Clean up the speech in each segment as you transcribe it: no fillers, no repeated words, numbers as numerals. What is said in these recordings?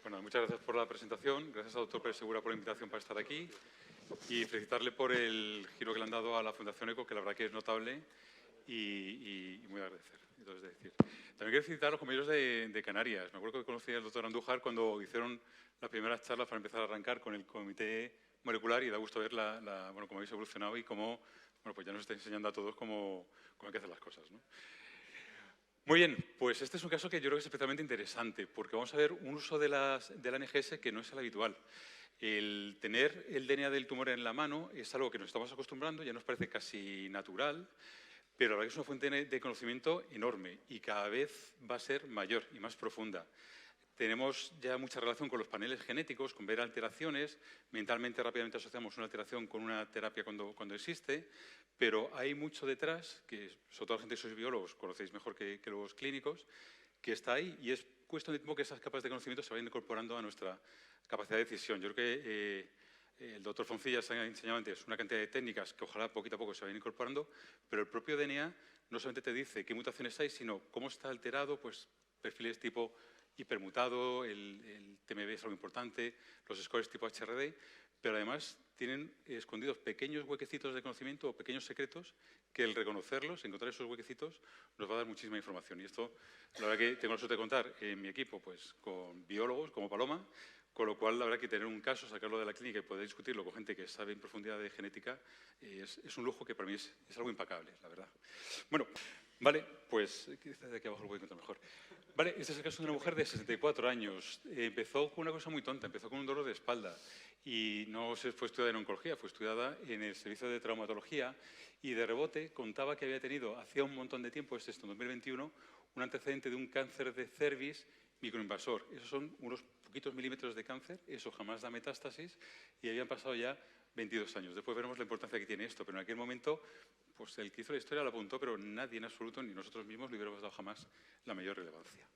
Bueno, muchas gracias por la presentación. Gracias al doctor Pérez Segura por la invitación para estar aquí y felicitarle por el giro que le han dado a la Fundación ECO, que la verdad que es notable y muy agradecer. Entonces, decir. También quiero felicitar a los compañeros de Canarias. Me acuerdo que conocí al doctor Andújar cuando hicieron las primeras charlas para empezar a arrancar con el comité molecular y da gusto ver bueno, cómo habéis evolucionado y cómo bueno, pues ya nos está enseñando a todos cómo hay que hacer las cosas, ¿no? Muy bien, pues este es un caso que yo creo que es especialmente interesante porque vamos a ver un uso de la NGS que no es el habitual. El tener el DNA del tumor en la mano es algo que nos estamos acostumbrando, ya nos parece casi natural, pero la verdad que es una fuente de conocimiento enorme y cada vez va a ser mayor y más profunda. Tenemos ya mucha relación con los paneles genéticos, con ver alteraciones. Mentalmente, rápidamente asociamos una alteración con una terapia cuando existe, pero hay mucho detrás, que sobre todo la gente que sois biólogos conocéis mejor que los clínicos, que está ahí y es cuestión de tiempo que esas capas de conocimiento se vayan incorporando a nuestra capacidad de decisión. Yo creo que el doctor Foncilla se ha enseñado antes una cantidad de técnicas que ojalá poquito a poco se vayan incorporando, pero el propio DNA no solamente te dice qué mutaciones hay, sino cómo está alterado, pues perfiles tipo hipermutado, el TMB es algo importante, los scores tipo HRD, pero además tienen escondidos pequeños huequecitos de conocimiento o pequeños secretos que el reconocerlos, encontrar esos huequecitos, nos va a dar muchísima información. Y esto, la verdad que tengo la suerte de contar en mi equipo pues, con biólogos como Paloma, con lo cual, la verdad que tener un caso, sacarlo de la clínica y poder discutirlo con gente que sabe en profundidad de genética es un lujo que para mí es algo impecable, la verdad. Bueno, vale, pues de aquí abajo lo voy a encontrar mejor. Vale, este es el caso de una mujer de 64 años. Empezó con una cosa muy tonta, empezó con un dolor de espalda y no se fue estudiada en oncología, fue estudiada en el servicio de traumatología y de rebote contaba que había tenido hacía un montón de tiempo, en 2021, un antecedente de un cáncer de cervix microinvasor. Esos son unos poquitos milímetros de cáncer, eso jamás da metástasis y habían pasado ya 22 años. Después veremos la importancia que tiene esto, pero en aquel momento pues el que hizo la historia lo apuntó, pero nadie en absoluto, ni nosotros mismos, le hubiéramos dado jamás la mayor relevancia.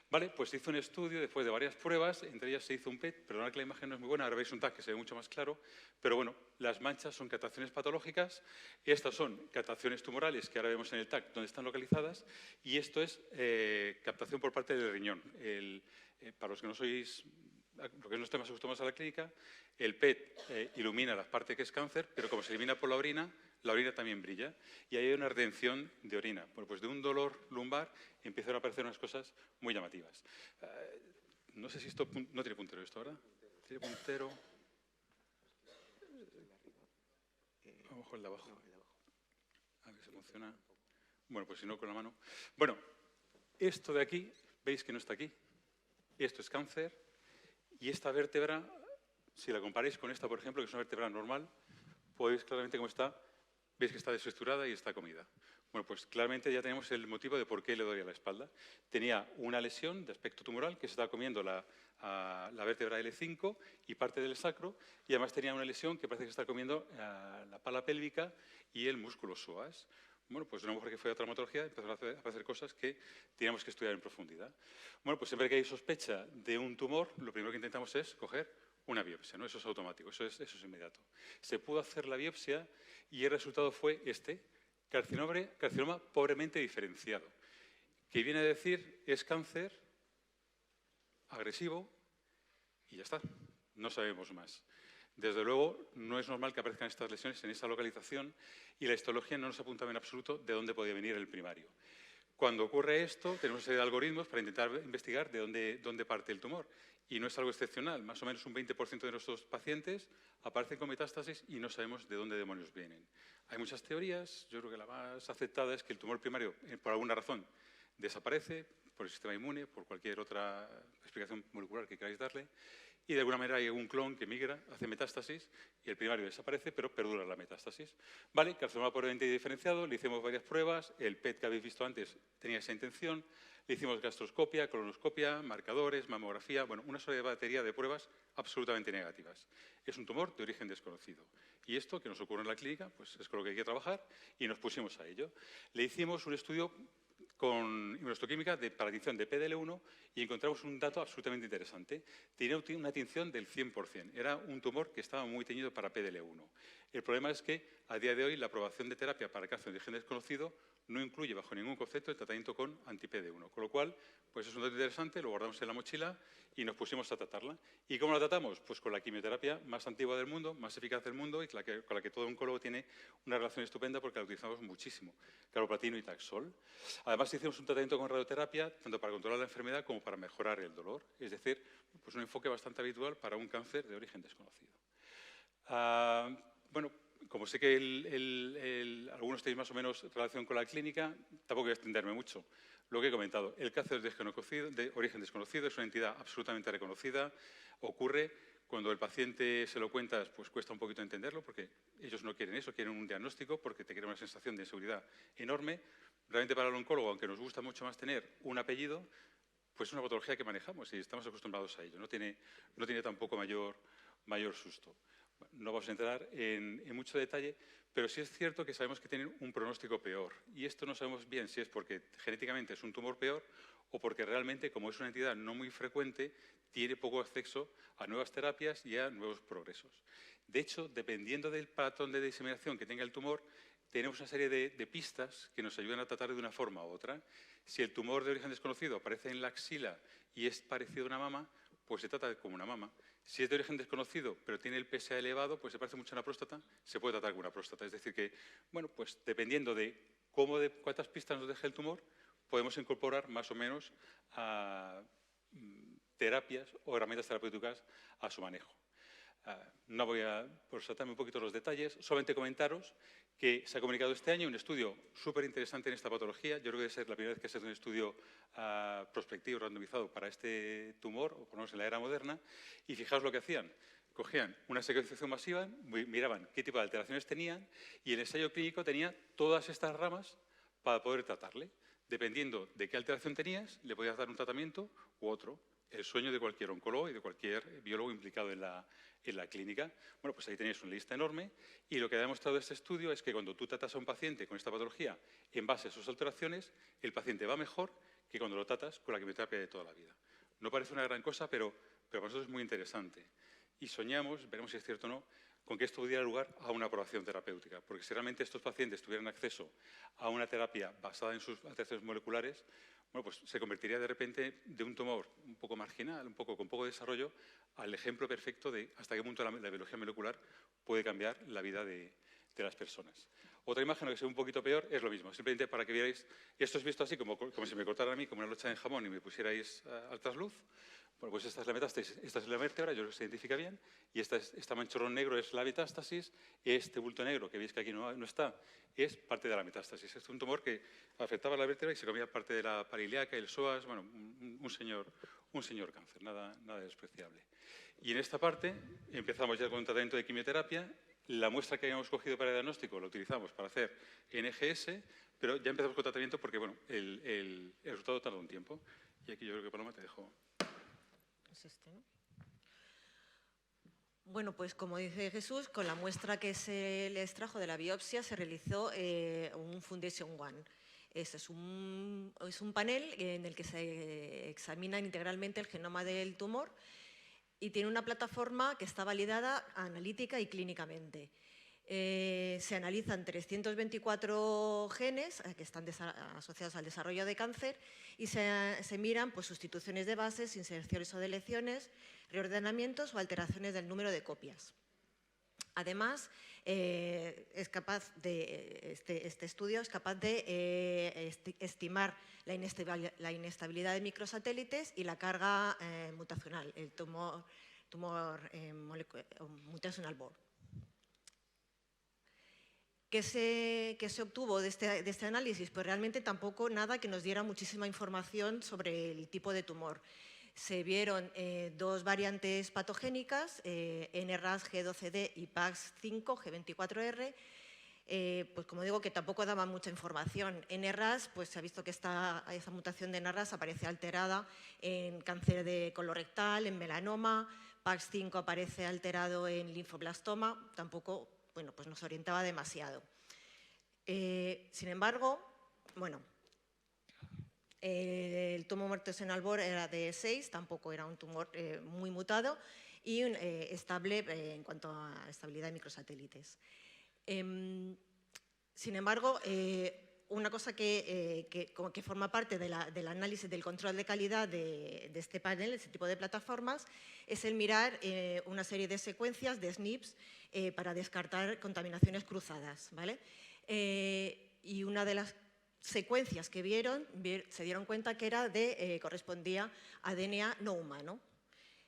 Vale, pues se hizo un estudio después de varias pruebas, entre ellas se hizo un PET, perdonad que la imagen no es muy buena, ahora veis un TAC que se ve mucho más claro, pero bueno, las manchas son captaciones patológicas, estas son captaciones tumorales que ahora vemos en el TAC donde están localizadas y esto es captación por parte del riñón. Para los que no sois, porque no estemos acostumbrados a la clínica, el PET ilumina la parte que es cáncer, pero como se elimina por la orina también brilla y ahí hay una retención de orina. Bueno, pues de un dolor lumbar empiezan a aparecer unas cosas muy llamativas. No sé si esto no tiene puntero esto, ¿verdad? Tiene puntero. A lo mejor el de abajo. A ver si funciona. Bueno, pues si no, con la mano. Bueno, esto de aquí, veis que no está aquí. Esto es cáncer y esta vértebra, si la comparáis con esta, por ejemplo, que es una vértebra normal, podéis claramente cómo está. Veis que está desestructurada y está comida. Bueno, pues claramente ya tenemos el motivo de por qué le dolía la espalda. Tenía una lesión de aspecto tumoral que se estaba comiendo la vértebra L5 y parte del sacro, y además tenía una lesión que parece que está comiendo la pala pélvica y el músculo psoas. Bueno, pues una mujer que fue a traumatología empezó a hacer cosas que teníamos que estudiar en profundidad. Bueno, pues siempre que hay sospecha de un tumor, lo primero que intentamos es coger una biopsia, ¿no? Eso es automático, eso es inmediato. Se pudo hacer la biopsia y el resultado fue este, carcinoma pobremente diferenciado, que viene a decir es cáncer agresivo y ya está, no sabemos más. Desde luego, no es normal que aparezcan estas lesiones en esa localización y la histología no nos apuntaba en absoluto de dónde podía venir el primario. Cuando ocurre esto, tenemos una serie de algoritmos para intentar investigar de dónde parte el tumor. Y no es algo excepcional. Más o menos un 20% de nuestros pacientes aparecen con metástasis y no sabemos de dónde demonios vienen. Hay muchas teorías. Yo creo que la más aceptada es que el tumor primario, por alguna razón, desaparece por el sistema inmune, por cualquier otra explicación molecular que queráis darle, y de alguna manera hay un clon que migra, hace metástasis y el primario desaparece, pero perdura la metástasis. Vale, carcinoma pobremente diferenciado, le hicimos varias pruebas, el PET que habéis visto antes tenía esa intención, le hicimos gastroscopia, colonoscopia, marcadores, mamografía, bueno, una sola batería de pruebas absolutamente negativas. Es un tumor de origen desconocido. Y esto que nos ocurre en la clínica, pues es con lo que hay que trabajar y nos pusimos a ello. Le hicimos un estudio con inmunohistoquímica para tinción de PDL1 y encontramos un dato absolutamente interesante. Tenía una tinción del 100%. Era un tumor que estaba muy teñido para PDL1. El problema es que, a día de hoy, la aprobación de terapia para cáncer de origen desconocido no incluye, bajo ningún concepto, el tratamiento con anti-PD1. Con lo cual, pues es un dato interesante, lo guardamos en la mochila y nos pusimos a tratarla. ¿Y cómo la tratamos? Pues con la quimioterapia más antigua del mundo, más eficaz del mundo y con la que todo oncólogo tiene una relación estupenda porque la utilizamos muchísimo. Carboplatino y Taxol. Además, hicimos un tratamiento con radioterapia, tanto para controlar la enfermedad como para mejorar el dolor. Es decir, pues un enfoque bastante habitual para un cáncer de origen desconocido. Bueno, como sé que algunos tenéis más o menos relación con la clínica, tampoco voy a extenderme mucho. Lo que he comentado, el cáncer de origen desconocido es una entidad absolutamente reconocida. Ocurre cuando el paciente se lo cuentas, pues cuesta un poquito entenderlo, porque ellos no quieren eso, quieren un diagnóstico, porque te quieren una sensación de seguridad enorme. Realmente para el oncólogo, aunque nos gusta mucho más tener un apellido, pues es una patología que manejamos y estamos acostumbrados a ello. No tiene tampoco mayor susto. No vamos a entrar en mucho detalle, pero sí es cierto que sabemos que tienen un pronóstico peor. Y esto no sabemos bien si es porque genéticamente es un tumor peor o porque realmente, como es una entidad no muy frecuente, tiene poco acceso a nuevas terapias y a nuevos progresos. De hecho, dependiendo del patrón de diseminación que tenga el tumor, tenemos una serie de pistas que nos ayudan a tratar de una forma u otra. Si el tumor de origen desconocido aparece en la axila y es parecido a una mama, pues se trata como una mama. Si es de origen desconocido, pero tiene el PSA elevado, pues se parece mucho a una próstata, se puede tratar como una próstata. Es decir que, bueno, pues dependiendo de cuántas pistas nos deje el tumor, podemos incorporar más o menos terapias o herramientas terapéuticas a su manejo. No voy a saltarme un poquito los detalles, solamente comentaros que se ha comunicado este año un estudio súper interesante en esta patología. Yo creo que debe ser la primera vez que se hace un estudio prospectivo, randomizado para este tumor, o por lo menos en la era moderna, y fijaos lo que hacían. Cogían una secuenciación masiva, miraban qué tipo de alteraciones tenían y el ensayo clínico tenía todas estas ramas para poder tratarle. Dependiendo de qué alteración tenías, le podías dar un tratamiento u otro. El sueño de cualquier oncólogo y de cualquier biólogo implicado en la clínica. Bueno, pues ahí tenéis una lista enorme y lo que ha demostrado este estudio es que cuando tú tratas a un paciente con esta patología en base a sus alteraciones, el paciente va mejor que cuando lo tratas con la quimioterapia de toda la vida. No parece una gran cosa, pero para nosotros es muy interesante. Y soñamos, veremos si es cierto o no, con que esto diera lugar a una aprobación terapéutica. Porque si realmente estos pacientes tuvieran acceso a una terapia basada en sus alteraciones moleculares, bueno, pues se convertiría de repente de un tumor un poco marginal, con poco desarrollo, al ejemplo perfecto de hasta qué punto la biología molecular puede cambiar la vida de las personas. Otra imagen que se ve un poquito peor es lo mismo, simplemente para que veáis, esto es visto así como si me cortara a mí como una locha de jamón y me pusierais al trasluz. Bueno, pues esta es la metástasis, esta es la vértebra, yo creo que se identifica bien, y este manchurrón negro es la metástasis, este bulto negro que veis que aquí no está, es parte de la metástasis. Es un tumor que afectaba a la vértebra y se comía parte de la parilíaca, el psoas, bueno, un señor cáncer, nada despreciable. Y en esta parte empezamos ya con un tratamiento de quimioterapia. La muestra que habíamos cogido para el diagnóstico la utilizamos para hacer NGS, pero ya empezamos con tratamiento porque, bueno, el resultado tarda un tiempo. Y aquí yo creo que, Paloma, te dejo. Es este, ¿no? Bueno, pues como dice Jesús, con la muestra que se le extrajo de la biopsia se realizó un Foundation One. Este es un panel en el que se examina integralmente el genoma del tumor y tiene una plataforma que está validada analítica y clínicamente. Se analizan 324 genes que están asociados al desarrollo de cáncer y se miran pues, sustituciones de bases, inserciones o deleciones, reordenamientos o alteraciones del número de copias. Además, este estudio es capaz de estimar la inestabilidad de microsatélites y la carga mutacional, el tumor mutational board. ¿Qué se obtuvo de este análisis? Pues realmente tampoco nada que nos diera muchísima información sobre el tipo de tumor. Se vieron dos variantes patogénicas, NRAS G12D y PAX5 G24R, pues como digo que tampoco daban mucha información. NRAS, pues se ha visto que esa mutación de NRAS aparece alterada en cáncer de colorectal, en melanoma, PAX5 aparece alterado en linfoblastoma, tampoco pues nos orientaba demasiado. Sin embargo, bueno, El tumor muerto en Albor era de 6, tampoco era un tumor muy mutado y estable en cuanto a estabilidad de microsatélites. Sin embargo, una cosa que forma parte del análisis del control de calidad de este panel, de este tipo de plataformas, es el mirar una serie de secuencias de SNPs para descartar contaminaciones cruzadas, ¿vale? Y una de las secuencias que se dieron cuenta que correspondía a DNA no humano.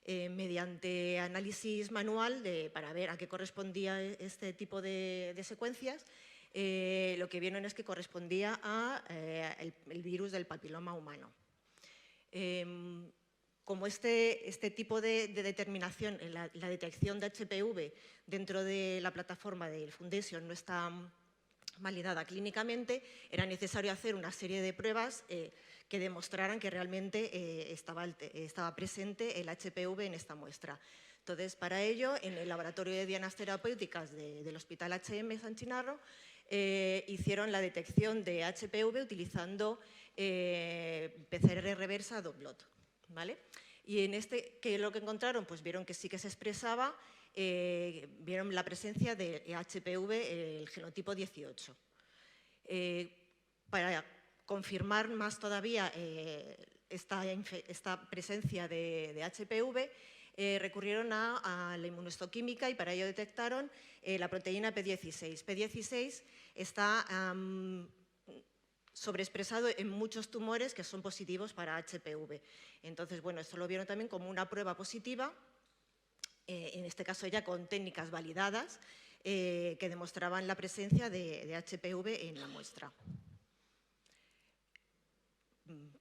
Mediante análisis manual para ver a qué correspondía este tipo de secuencias, lo que vieron es que correspondía al virus del papiloma humano. Como este tipo de determinación, la detección de HPV dentro de la plataforma del Foundation no está validada clínicamente, era necesario hacer una serie de pruebas que demostraran que realmente estaba presente el HPV en esta muestra. Entonces, para ello, en el Laboratorio de Dianas Terapéuticas del Hospital HM San Chinarro, hicieron la detección de HPV utilizando PCR reversa Dot-Blot, ¿vale? Y ¿qué es lo que encontraron? Pues vieron que sí que se expresaba, vieron la presencia de HPV, el genotipo 18. Para confirmar más todavía esta presencia de HPV, recurrieron a la inmunohistoquímica y para ello detectaron la proteína P16. P16 está sobreexpresado en muchos tumores que son positivos para HPV. Entonces, bueno, esto lo vieron también como una prueba positiva, en este caso ya con técnicas validadas, que demostraban la presencia de HPV en la muestra.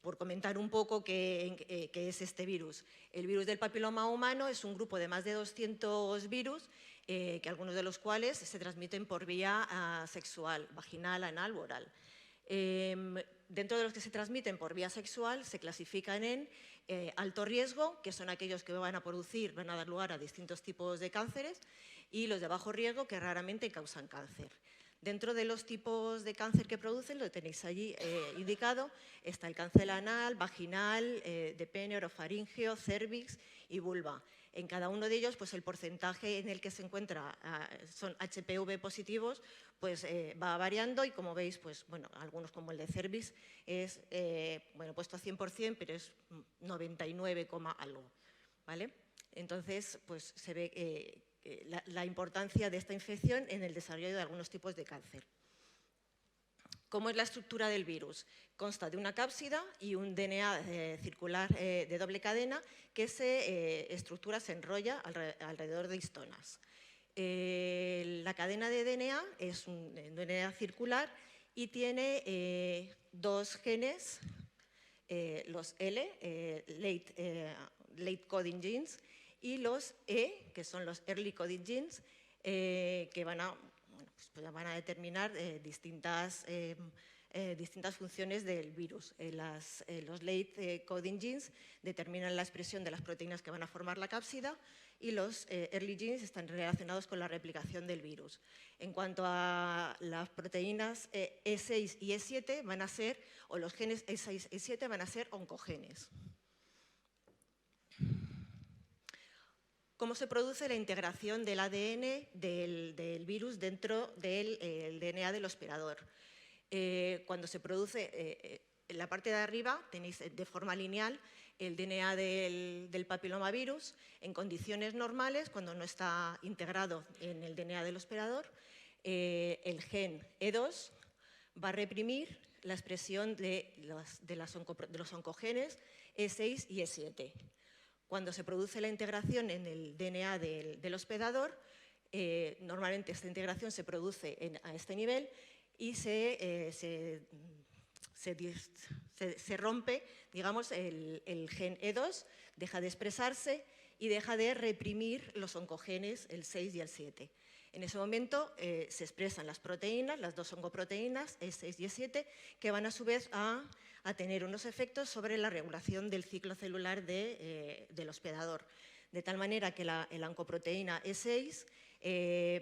Por comentar un poco qué es este virus. El virus del papiloma humano es un grupo de más de 200 virus, que algunos de los cuales se transmiten por vía sexual, vaginal, anal u oral. Dentro de los que se transmiten por vía sexual se clasifican en alto riesgo, que son aquellos que van a dar lugar a distintos tipos de cánceres, y los de bajo riesgo, que raramente causan cáncer. Dentro de los tipos de cáncer que producen, lo tenéis allí indicado, está el cáncer anal, vaginal, de pene, orofaríngeo, cérvix y vulva. En cada uno de ellos, pues el porcentaje en el que se encuentra son HPV positivos, pues va variando y como veis, pues bueno, algunos como el de cérvix es puesto a 100%, pero es 99, algo, ¿vale? Entonces, pues se ve la importancia de esta infección en el desarrollo de algunos tipos de cáncer. ¿Cómo es la estructura del virus? Consta de una cápsida y un DNA circular de doble cadena que se enrolla alrededor de histonas. La cadena de DNA es un DNA circular y tiene dos genes, los L, late coding genes, y los E, que son los early coding genes, que van a determinar distintas funciones del virus. Los late coding genes determinan la expresión de las proteínas que van a formar la cápsida y los early genes están relacionados con la replicación del virus. En cuanto a las proteínas E6 y E7 van a ser, o los genes E6 y E7 van a ser oncogenes. ¿Cómo se produce la integración del ADN del virus dentro del DNA del hospedador? Cuando se produce, en la parte de arriba tenéis de forma lineal el DNA del papilomavirus en condiciones normales, cuando no está integrado en el DNA del hospedador. El gen E2 va a reprimir la expresión de los oncogenes E6 y E7. Cuando se produce la integración en el DNA del hospedador, normalmente esta integración se produce a este nivel y se rompe, digamos, el gen E2, deja de expresarse y deja de reprimir los oncogenes, el 6 y el 7. En ese momento se expresan las proteínas, las dos oncoproteínas, E6 y E7, que van a su vez a tener unos efectos sobre la regulación del ciclo celular del hospedador. De tal manera que la oncoproteína E6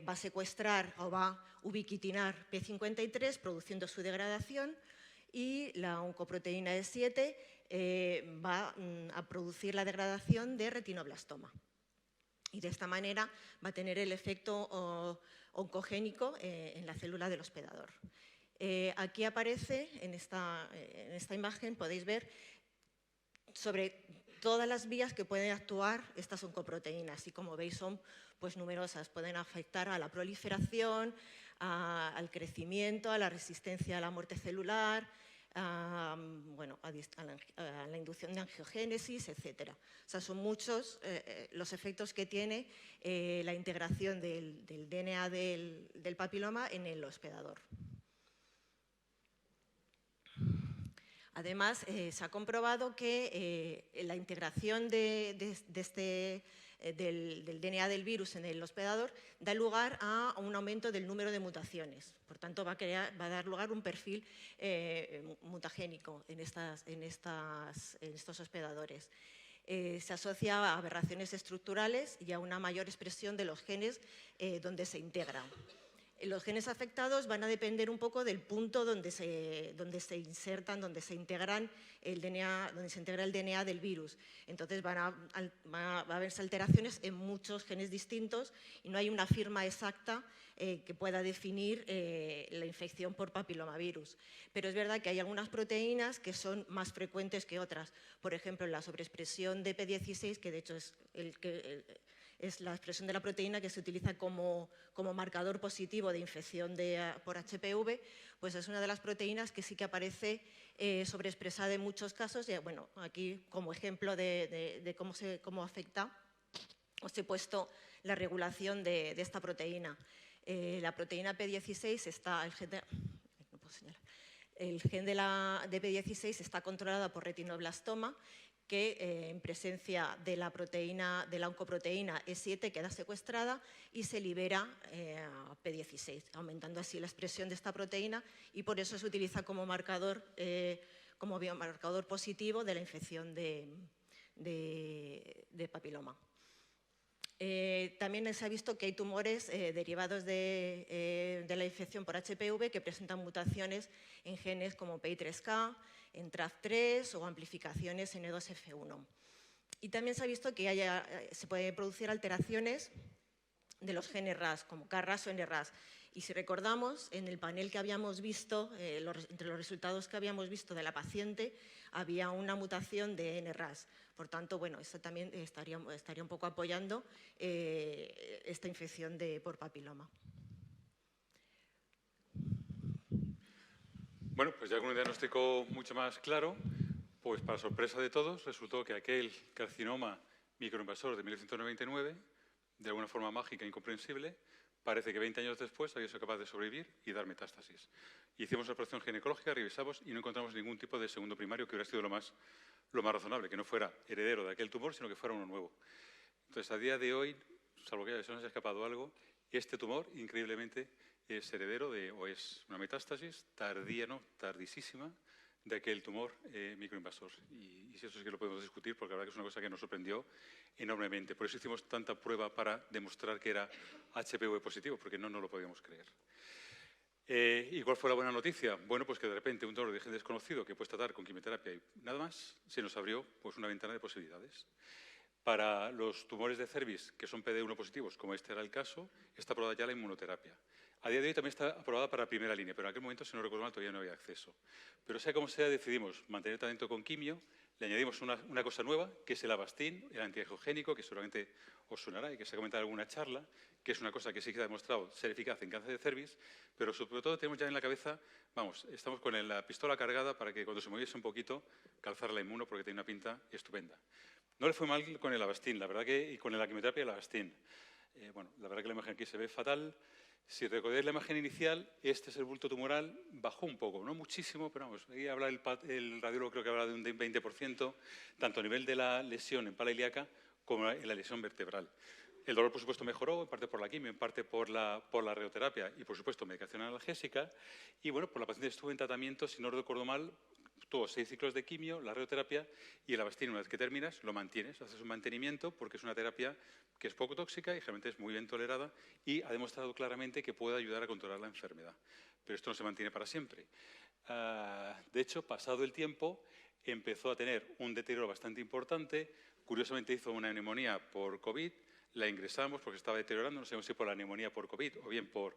va a secuestrar o va a ubiquitinar P53 produciendo su degradación y la oncoproteína E7 va a producir la degradación de retinoblastoma. Y de esta manera va a tener el efecto oncogénico en la célula del hospedador. Aquí aparece, en esta imagen, podéis ver sobre todas las vías que pueden actuar estas oncoproteínas. Y como veis son pues, numerosas. Pueden afectar a la proliferación, al crecimiento, a la resistencia a la muerte celular, a la inducción de angiogénesis, etc. O sea, son muchos los efectos que tiene la integración del DNA del papiloma en el hospedador. Además, se ha comprobado que la integración del DNA del virus en el hospedador da lugar a un aumento del número de mutaciones. Por tanto, va a dar lugar a un perfil mutagénico en estos hospedadores. Se asocia a aberraciones estructurales y a una mayor expresión de los genes donde se integran. Los genes afectados van a depender un poco del punto donde se insertan, donde se integra el DNA del virus. Entonces va a haberse alteraciones en muchos genes distintos y no hay una firma exacta que pueda definir la infección por papilomavirus. Pero es verdad que hay algunas proteínas que son más frecuentes que otras. Por ejemplo, la sobreexpresión de P16, que de hecho es la expresión de la proteína que se utiliza como marcador positivo de infección por HPV, pues es una de las proteínas que sí que aparece sobreexpresada en muchos casos. Y, bueno, aquí como ejemplo de cómo afecta, os he puesto la regulación de esta proteína. La proteína P16 está, el gen de P16 está controlada por retinoblastoma, que en presencia de la oncoproteína E7 queda secuestrada y se libera a P16, aumentando así la expresión de esta proteína, y por eso se utiliza como biomarcador positivo de la infección de papiloma. También se ha visto que hay tumores derivados de la infección por HPV que presentan mutaciones en genes como PI3K, en TRAF3 o amplificaciones en E2F1. Y también se ha visto que se pueden producir alteraciones de los genes RAS, como KRAS o NRAS. Y si recordamos, en el panel que habíamos visto, entre los resultados que habíamos visto de la paciente, había una mutación de NRAS. Por tanto, bueno, esto también estaría un poco apoyando esta infección por papiloma. Bueno, pues ya con un diagnóstico mucho más claro, pues para sorpresa de todos, resultó que aquel carcinoma microinvasor de 1999, de alguna forma mágica e incomprensible, parece que 20 años después había sido capaz de sobrevivir y dar metástasis. Hicimos la operación ginecológica, revisamos y no encontramos ningún tipo de segundo primario que hubiera sido lo más razonable, que no fuera heredero de aquel tumor, sino que fuera uno nuevo. Entonces, a día de hoy, salvo que se nos haya escapado algo, este tumor, increíblemente, es heredero o es una metástasis tardísima, de aquel tumor microinvasor. Y eso sí que lo podemos discutir, porque la verdad que es una cosa que nos sorprendió enormemente. Por eso hicimos tanta prueba para demostrar que era HPV positivo, porque no nos lo podíamos creer. ¿Y cuál fue la buena noticia? Bueno, pues que de repente un tumor de gen desconocido que puedes tratar con quimioterapia y nada más, se nos abrió pues, una ventana de posibilidades. Para los tumores de cervix, que son PD1 positivos, como este era el caso, está aprobada ya la inmunoterapia. A día de hoy también está aprobada para primera línea, pero en aquel momento, si no recuerdo mal, todavía no había acceso. Pero sea como sea, decidimos mantener tratamiento con quimio, le añadimos una cosa nueva, que es el Avastin, el antiangiogénico, que seguramente os sonará y que se ha comentado en alguna charla, que es una cosa que sí que ha demostrado ser eficaz en cáncer de cervix, pero sobre todo tenemos ya en la cabeza, vamos, estamos con la pistola cargada para que cuando se moviese un poquito, calzar la inmuno, porque tiene una pinta estupenda. No le fue mal con el Avastin, la verdad que, y con la quimioterapia el Avastin. Bueno, la verdad que la imagen aquí se ve fatal. Si recordáis la imagen inicial, este es el bulto tumoral, bajó un poco, no muchísimo, pero vamos, ahí habla el radiólogo, creo que habla de un 20%, tanto a nivel de la lesión en pala ilíaca como en la lesión vertebral. El dolor, por supuesto, mejoró, en parte por la quimio, en parte por la radioterapia y, por supuesto, medicación analgésica. Y, bueno, pues la paciente estuvo en tratamiento, si no recuerdo mal, tuvo 6 ciclos de quimio, la radioterapia y el Avastin. Una vez que terminas, lo mantienes, haces un mantenimiento porque es una terapia que es poco tóxica y generalmente es muy bien tolerada y ha demostrado claramente que puede ayudar a controlar la enfermedad. Pero esto no se mantiene para siempre. De hecho, pasado el tiempo, empezó a tener un deterioro bastante importante. Curiosamente hizo una neumonía por COVID, la ingresamos porque estaba deteriorando, no sabemos si por la neumonía por COVID o bien por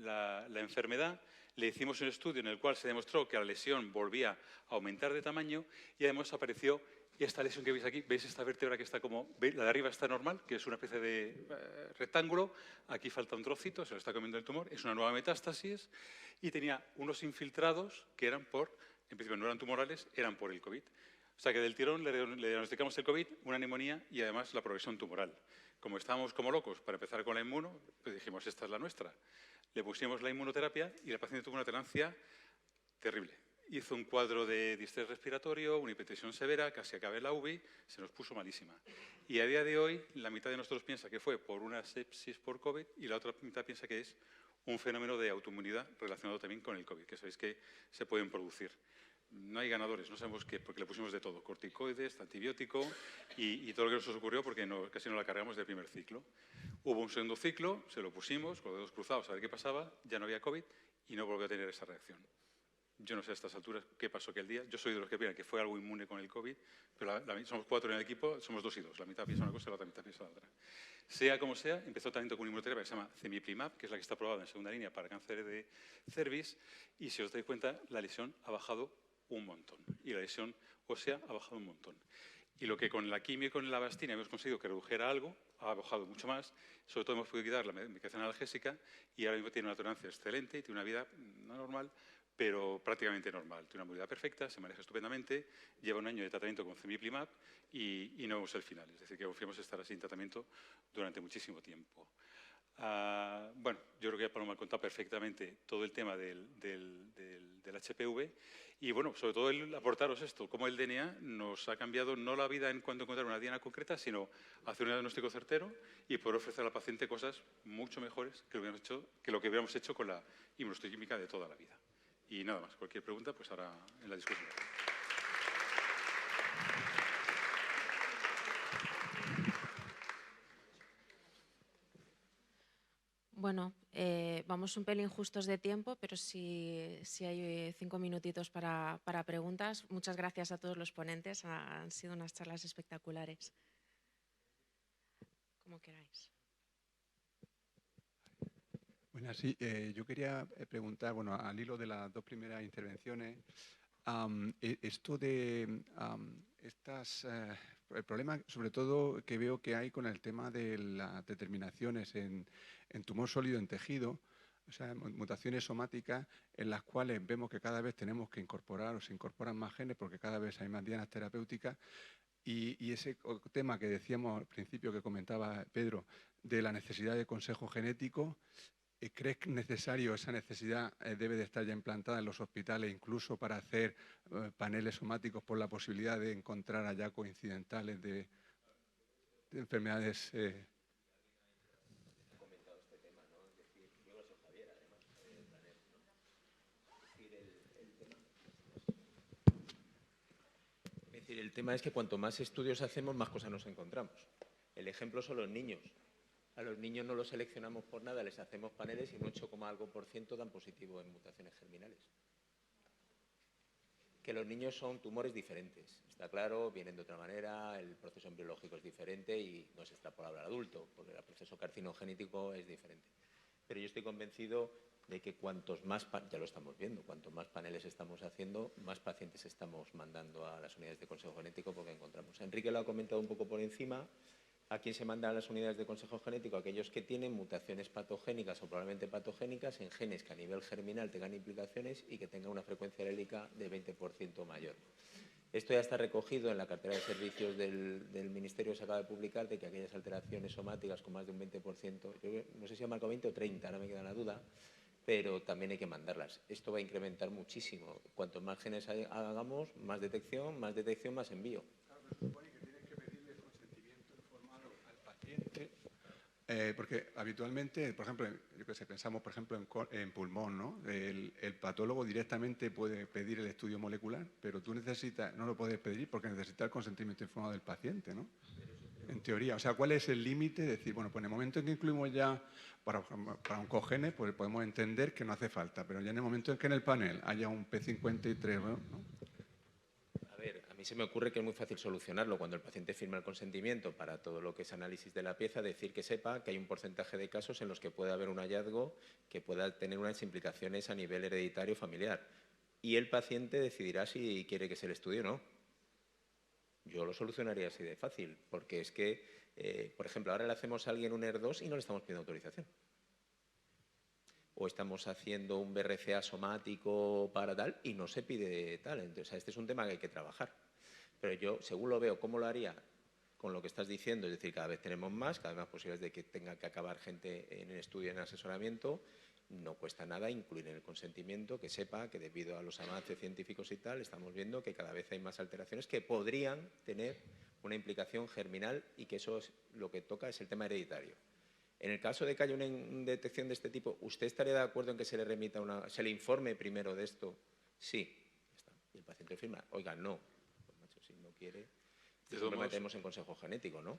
la enfermedad. Le hicimos un estudio en el cual se demostró que la lesión volvía a aumentar de tamaño y además apareció esta lesión que veis aquí. ¿Veis esta vértebra que está como... La de arriba está normal, que es una especie de rectángulo. Aquí falta un trocito, se lo está comiendo el tumor. Es una nueva metástasis y tenía unos infiltrados que eran por... En principio no eran tumorales, eran por el COVID. O sea que del tirón le diagnosticamos el COVID, una neumonía y además la progresión tumoral. Como estábamos como locos para empezar con la inmuno, pues dijimos, esta es la nuestra. Le pusimos la inmunoterapia y la paciente tuvo una alterancia terrible. Hizo un cuadro de distrés respiratorio, una hipertensión severa, casi acabé la UBI, se nos puso malísima. Y a día de hoy, la mitad de nosotros piensa que fue por una sepsis por COVID y la otra mitad piensa que es un fenómeno de autoinmunidad relacionado también con el COVID, que sabéis que se pueden producir. No hay ganadores, no sabemos qué, porque le pusimos de todo, corticoides, antibiótico y todo lo que nos ocurrió porque casi no la cargamos del primer ciclo. Hubo un segundo ciclo, se lo pusimos con los dedos cruzados a ver qué pasaba, ya no había COVID y no volvió a tener esa reacción. Yo no sé a estas alturas qué pasó aquel día. Yo soy de los que piensan que fue algo inmune con el COVID, pero somos 4 en el equipo, somos 2 y 2. La mitad piensa una cosa y la otra mitad piensa la otra. Sea como sea, empezó tratamiento con inmunoterapia que se llama Cemiplimab, que es la que está aprobada en segunda línea para cáncer de cervix, y si os dais cuenta, la lesión ha bajado un montón. Y la lesión ósea ha bajado un montón. Y lo que con la quimio y con la Avastin hemos conseguido que redujera algo, ha bajado mucho más. Sobre todo hemos podido quitar la medicación analgésica y ahora mismo tiene una tolerancia excelente y tiene una vida no normal, pero prácticamente normal. Tiene una movilidad perfecta, se maneja estupendamente, lleva un año de tratamiento con Cemiplimab y no vemos el final. Es decir, que confiamos estar así en tratamiento durante muchísimo tiempo. Bueno, yo creo que ya Paloma ha contado perfectamente todo el tema del HPV y, bueno, sobre todo el aportaros esto, cómo el DNA nos ha cambiado no la vida en cuanto a encontrar una diana concreta, sino hacer un diagnóstico certero y poder ofrecer al paciente cosas mucho mejores que lo que hubiéramos hecho con la inmunohistoquímica de toda la vida. Y nada más, cualquier pregunta, pues ahora en la discusión. Bueno, vamos un pelín justos de tiempo, pero si hay 5 minutitos para preguntas. Muchas gracias a todos los ponentes, han sido unas charlas espectaculares. Como queráis. Bueno, sí, yo quería preguntar, bueno, al hilo de las 2 primeras intervenciones, esto de el problema, sobre todo, que veo que hay con el tema de las determinaciones en tumor sólido en tejido, o sea, mutaciones somáticas en las cuales vemos que cada vez tenemos que incorporar o se incorporan más genes porque cada vez hay más dianas terapéuticas y ese tema que decíamos al principio que comentaba Pedro de la necesidad de consejo genético. ¿Crees que es necesario, esa necesidad debe de estar ya implantada en los hospitales, incluso para hacer paneles somáticos por la posibilidad de encontrar hallazgos incidentales de enfermedades? Es decir, el tema es que cuanto más estudios hacemos, más cosas nos encontramos. El ejemplo son los niños. A los niños no los seleccionamos por nada, les hacemos paneles y un 8,algo% dan positivo en mutaciones germinales. Que los niños son tumores diferentes, está claro, vienen de otra manera, el proceso embriológico es diferente y no se extrapolable al adulto, porque el proceso carcinogenético es diferente. Pero yo estoy convencido de que cuantos más, ya lo estamos viendo, cuantos más paneles estamos haciendo, más pacientes estamos mandando a las unidades de consejo genético porque encontramos. Enrique lo ha comentado un poco por encima. ¿A quién se mandan a las unidades de consejo genético? Aquellos que tienen mutaciones patogénicas o probablemente patogénicas en genes que a nivel germinal tengan implicaciones y que tengan una frecuencia alélica de 20% mayor. Esto ya está recogido en la cartera de servicios del Ministerio, se acaba de publicar, de que aquellas alteraciones somáticas con más de un 20%, yo no sé si ha marcado 20 o 30, ahora me queda la duda, pero también hay que mandarlas. Esto va a incrementar muchísimo. Cuantos más genes hagamos, más detección, más envío. Porque habitualmente, por ejemplo, yo que sé, pensamos por ejemplo en pulmón, ¿no? El patólogo directamente puede pedir el estudio molecular, pero tú no lo puedes pedir porque necesitas el consentimiento informado del paciente, ¿no? En teoría, o sea, ¿cuál es el límite? De decir, bueno, pues en el momento en que incluimos ya para oncogenes, pues podemos entender que no hace falta, pero ya en el momento en que en el panel haya un P53, ¿no? A ver, a mí se me ocurre que es muy fácil solucionarlo cuando el paciente firma el consentimiento para todo lo que es análisis de la pieza, decir que sepa que hay un porcentaje de casos en los que puede haber un hallazgo que pueda tener unas implicaciones a nivel hereditario familiar. Y el paciente decidirá si quiere que se le estudie o no. Yo lo solucionaría así de fácil, porque es que, por ejemplo, ahora le hacemos a alguien un ER2 y no le estamos pidiendo autorización. O estamos haciendo un BRCA somático para tal y no se pide tal. Entonces, este es un tema que hay que trabajar. Pero yo, según lo veo, ¿cómo lo haría? Con lo que estás diciendo, es decir, cada vez tenemos más, cada vez más posibilidades de que tenga que acabar gente en el estudio, en el asesoramiento. No cuesta nada incluir en el consentimiento que sepa que debido a los avances científicos y tal, estamos viendo que cada vez hay más alteraciones que podrían tener una implicación germinal y que eso es lo que toca es el tema hereditario. En el caso de que haya una detección de este tipo, ¿usted estaría de acuerdo en que se le remita se le informe primero de esto? Sí. Ya está. Y el paciente firma, oiga, no. Pues, macho, si no quiere, siempre metemos en consejo genético, ¿no?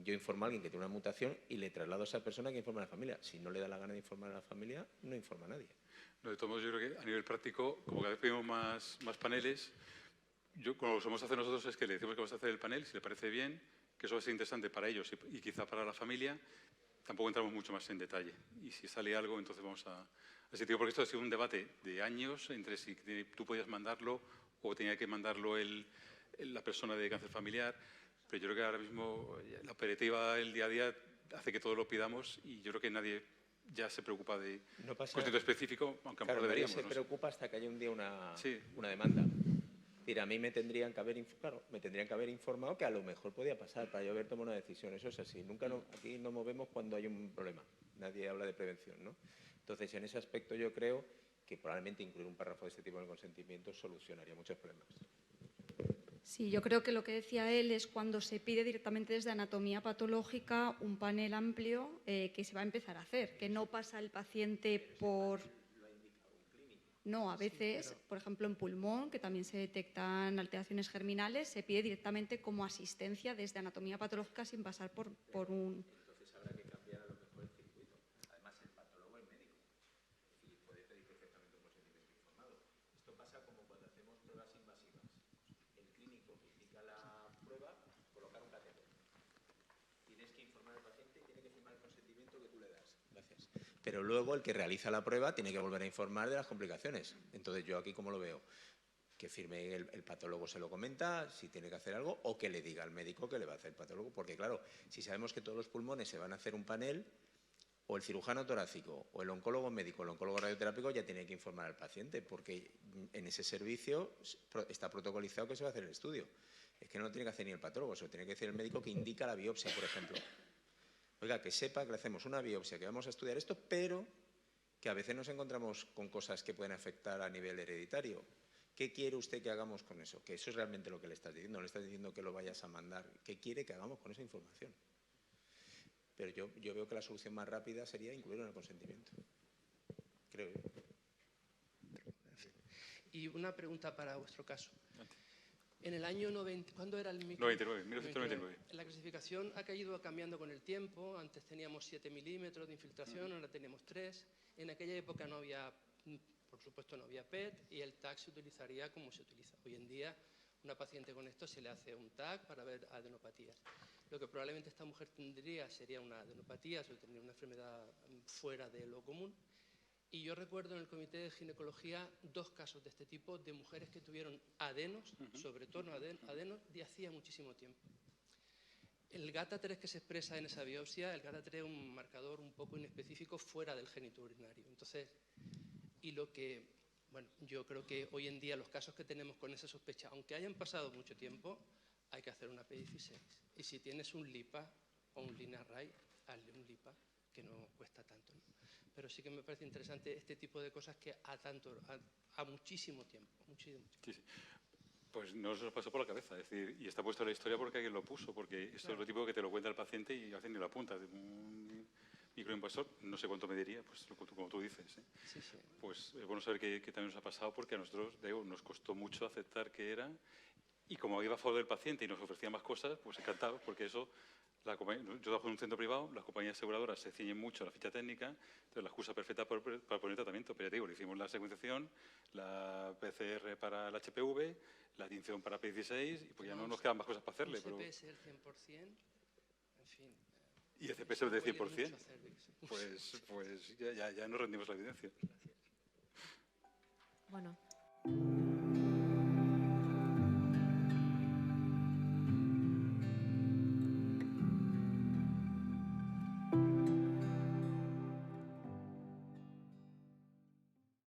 Yo informo a alguien que tiene una mutación y le traslado a esa persona que informe a la familia. Si no le da la gana de informar a la familia, no informa a nadie. No, de todos modos, yo creo que a nivel práctico, como cada vez pedimos más paneles, como lo solemos hacer nosotros es que le decimos que vamos a hacer el panel, si le parece bien, que eso va a ser interesante para ellos y quizá para la familia, tampoco entramos mucho más en detalle. Y si sale algo, entonces vamos a ese tipo, porque esto ha sido un debate de años entre si tú podías mandarlo o tenía que mandarlo la persona de cáncer familiar. Pero yo creo que ahora mismo la operativa, el día a día, hace que todos lo pidamos y yo creo que nadie ya se preocupa de concepto específico, aunque a lo mejor deberíamos. Nadie se preocupa hasta que haya un día una demanda. Es decir, a mí me tendrían que haber informado que a lo mejor podía pasar para yo haber tomado una decisión. Eso es así. Aquí no movemos cuando hay un problema. Nadie habla de prevención, ¿no? Entonces, en ese aspecto yo creo que probablemente incluir un párrafo de este tipo en el consentimiento solucionaría muchos problemas. Sí, yo creo que lo que decía él es cuando se pide directamente desde anatomía patológica un panel amplio que se va a empezar a hacer, que no pasa el paciente por... No, a veces, por ejemplo, en pulmón, que también se detectan alteraciones germinales, se pide directamente como asistencia desde anatomía patológica sin pasar por un... Entonces habrá que cambiar a lo mejor el circuito. Además, el patólogo es médico. Y puede pedir perfectamente un consentimiento informado. Esto pasa como cuando hacemos pruebas invasivas. El clínico que indica la prueba, colocar un catéter. Tienes que informar al paciente y tiene que firmar el consentimiento que tú le das. Gracias. Pero luego el que realiza la prueba tiene que volver a informar de las complicaciones. Entonces, yo aquí, ¿cómo lo veo? Que firme el patólogo, se lo comenta, si tiene que hacer algo, o que le diga al médico que le va a hacer el patólogo. Porque, claro, si sabemos que todos los pulmones se van a hacer un panel, o el cirujano torácico, o el oncólogo médico, o el oncólogo radioterápico ya tiene que informar al paciente, porque en ese servicio está protocolizado que se va a hacer el estudio. Es que no lo tiene que hacer ni el patólogo, se lo tiene que hacer el médico que indica la biopsia, por ejemplo. Oiga, que sepa que le hacemos una biopsia, que vamos a estudiar esto, pero que a veces nos encontramos con cosas que pueden afectar a nivel hereditario. ¿Qué quiere usted que hagamos con eso? Que eso es realmente lo que le estás diciendo, no le estás diciendo que lo vayas a mandar. ¿Qué quiere que hagamos con esa información? Pero yo veo que la solución más rápida sería incluirlo en el consentimiento. Creo yo. Y una pregunta para vuestro caso. En el año 90, ¿cuándo era el micro? 1999. La clasificación ha caído cambiando con el tiempo. Antes teníamos 7 milímetros de infiltración, ahora tenemos 3. En aquella época no había, por supuesto, no había PET y el TAC se utilizaría como se utiliza. Hoy en día, una paciente con esto se le hace un TAC para ver adenopatías. Lo que probablemente esta mujer tendría sería una adenopatía, o tendría una enfermedad fuera de lo común. Y yo recuerdo en el comité de ginecología 2 casos de este tipo de mujeres que tuvieron adenos, sobre todo adenos, de hacía muchísimo tiempo. El GATA3 que se expresa en esa biopsia, el GATA3 es un marcador un poco inespecífico fuera del genito urinario. Entonces, yo creo que hoy en día los casos que tenemos con esa sospecha, aunque hayan pasado mucho tiempo, hay que hacer una P16. Y si tienes un LIPA o un LinaRay, hazle un LIPA, que no cuesta tanto, ¿no? Pero sí que me parece interesante este tipo de cosas que a muchísimo tiempo. Sí. Pues no se nos pasó por la cabeza, es decir, y está puesto en la historia porque alguien lo puso, porque esto Claro. es lo tipo que te lo cuenta el paciente y a veces ni lo apunta. Un microinvasor, no sé cuánto mediría, pues como tú dices. Sí, sí. Pues es bueno saber que también nos ha pasado porque a nosotros nos costó mucho aceptar que era Y como iba a favor del paciente y nos ofrecía más cosas, pues encantados, porque eso, yo trabajo en un centro privado, las compañías aseguradoras se ciñen mucho a la ficha técnica, entonces la excusa perfecta para poner tratamiento. Pero ya te digo, le hicimos la secuenciación, la PCR para el HPV, la tinción para P16, y pues ya no nos quedan más cosas para hacerle. Un CPS del 100%, en fin. Y el CPS del 100%, huele mucho a cervix. pues ya nos rendimos la evidencia. Bueno,